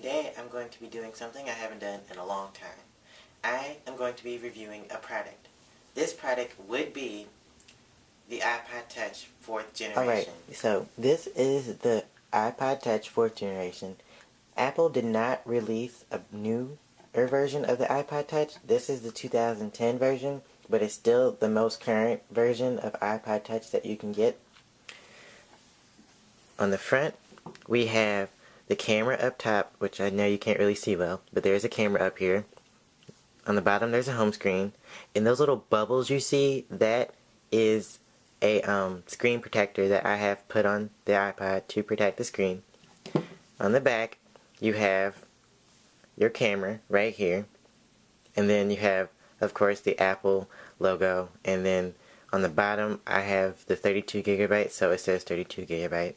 Today I'm going to be doing something I haven't done in a long time. I am going to be reviewing a product. This product would be the iPod Touch 4th generation. Alright, so this is the iPod Touch 4th generation. Apple did not release a newer version of the iPod Touch. This is the 2010 version, but it's still the most current version of iPod Touch that you can get. On the front, we have the camera up top, which I know you can't really see well, but there's a camera up here. On the bottom, there's a home screen. And those little bubbles you see, that is a screen protector that I have put on the iPod to protect the screen. On the back, you have your camera right here. And then you have, of course, the Apple logo. And then on the bottom, I have the 32 gigabyte, so it says 32 gigabyte.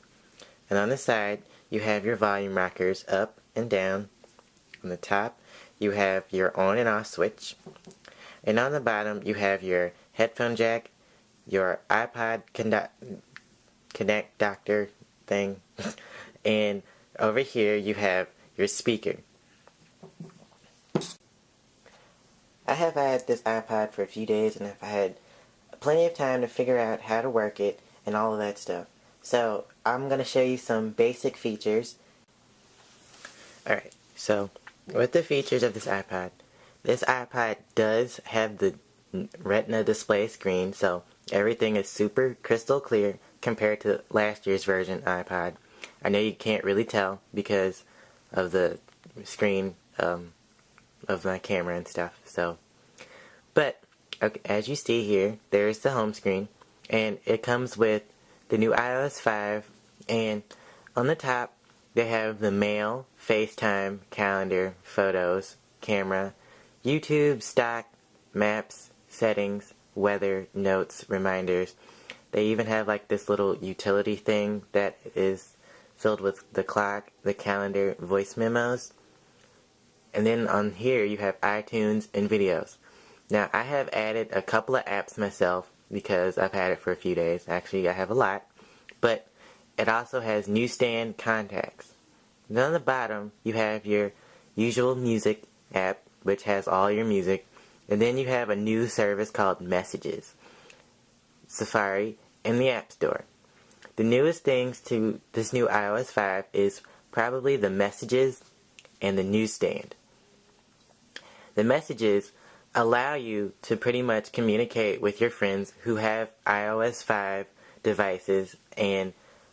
And on the side, you have your volume rockers up and down. On the top, you have your on and off switch. And on the bottom, you have your headphone jack, your iPod Connect doctor thing, and over here you have your speaker. I have had this iPod for a few days, and I've had plenty of time to figure out how to work it and all of that stuff. So I'm going to show you some basic features. Alright, so with the features of this iPod does have the Retina display screen, so everything is super crystal clear compared to last year's version iPod. I know you can't really tell because of the screen of my camera and stuff. So, but okay, as you see here, there's the home screen, and it comes with the new iOS 5, and on the top they have the Mail, FaceTime, Calendar, Photos, Camera, YouTube, Stock, Maps, Settings, Weather, Notes, Reminders. They even have like this little utility thing that is filled with the clock, the calendar, voice memos. And then on here you have iTunes and videos. Now I have added a couple of apps myself because I've had it for a few days. Actually, I have a lot. But it also has newsstand contacts. Then on the bottom, you have your usual music app, which has all your music. And then you have a new service called Messages, Safari, and the App Store. The newest things to this new iOS 5 is probably the Messages and the newsstand. The Messages allow you to pretty much communicate with your friends who have iOS 5 devices, and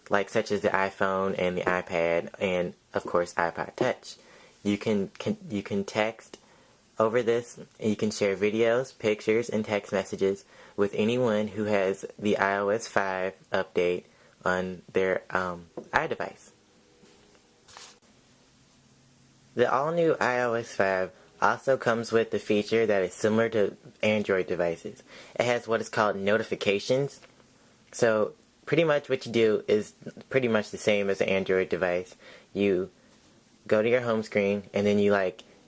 like such as the iPhone and the iPad and of course iPod Touch. You can text over this, and you can share videos, pictures, and text messages with anyone who has the iOS 5 update on their iDevice. The all-new iOS 5 also comes with the feature that is similar to Android devices. It has what is called notifications. So pretty much what you do is pretty much the same as an Android device. You go to your home screen, and then you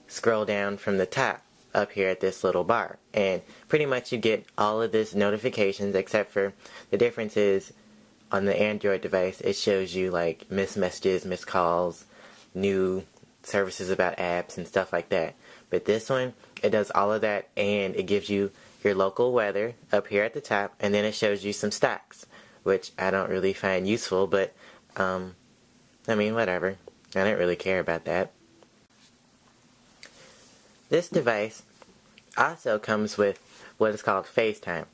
scroll down from the top up here at this little bar, and pretty much you get all of this notifications, except for the difference is on the Android device it shows you missed messages, missed calls, new services about apps and stuff like that. But this one, it does all of that, and it gives you your local weather up here at the top, and then it shows you some stocks, which I don't really find useful, but I mean, whatever. I don't really care about that. This device also comes with what is called FaceTime.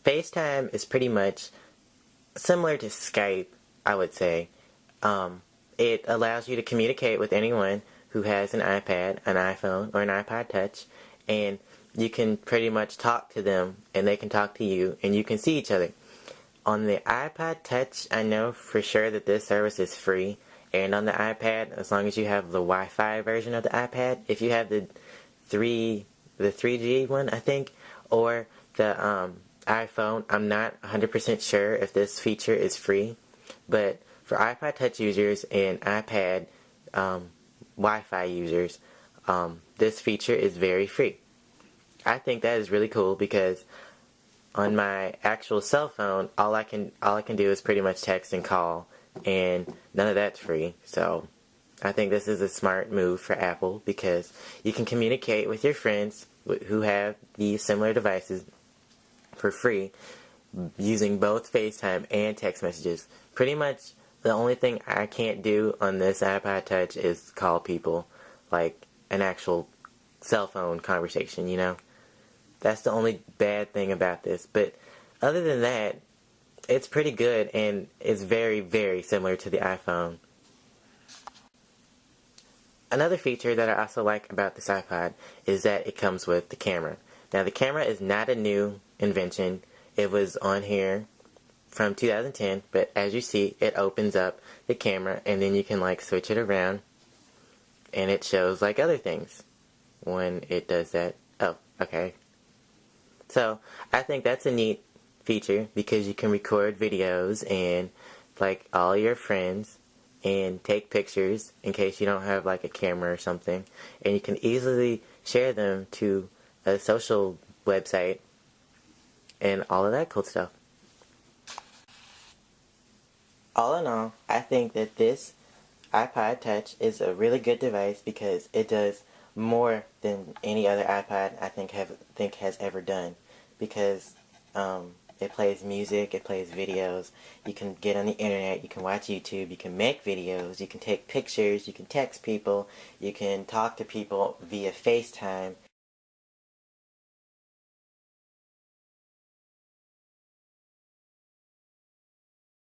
FaceTime is pretty much similar to Skype, I would say. It allows you to communicate with anyone who has an iPad, an iPhone, or an iPod Touch, and you can pretty much talk to them, and they can talk to you, and you can see each other. On the iPod Touch, I know for sure that this service is free, and on the iPad, as long as you have the Wi-Fi version of the iPad, if you have the 3G one, I think, or the iPhone, I'm not 100% sure if this feature is free, but for iPod Touch users and iPad Wi-Fi users, this feature is very free. I think that is really cool because on my actual cell phone, all I can do is pretty much text and call, and none of that's free. So I think this is a smart move for Apple because you can communicate with your friends who have these similar devices for free using both FaceTime and text messages. Pretty much the only thing I can't do on this iPod Touch is call people, like an actual cell phone conversation, you know? That's the only bad thing about this. But other than that, it's pretty good and it's very, very similar to the iPhone. Another feature that I also like about this iPod is that it comes with the camera. Now the camera is not a new invention. It was on here from 2010, but as you see, it opens up the camera and then you can like switch it around and it shows like other things when it does that. Oh, okay. So I think that's a neat feature because you can record videos and like all your friends and take pictures in case you don't have like a camera or something, and you can easily share them to a social website and all of that cool stuff. All in all, I think that this iPod Touch is a really good device because it does more than any other iPod I think has ever done. Because it plays music, it plays videos, you can get on the internet, you can watch YouTube, you can make videos, you can take pictures, you can text people, you can talk to people via FaceTime,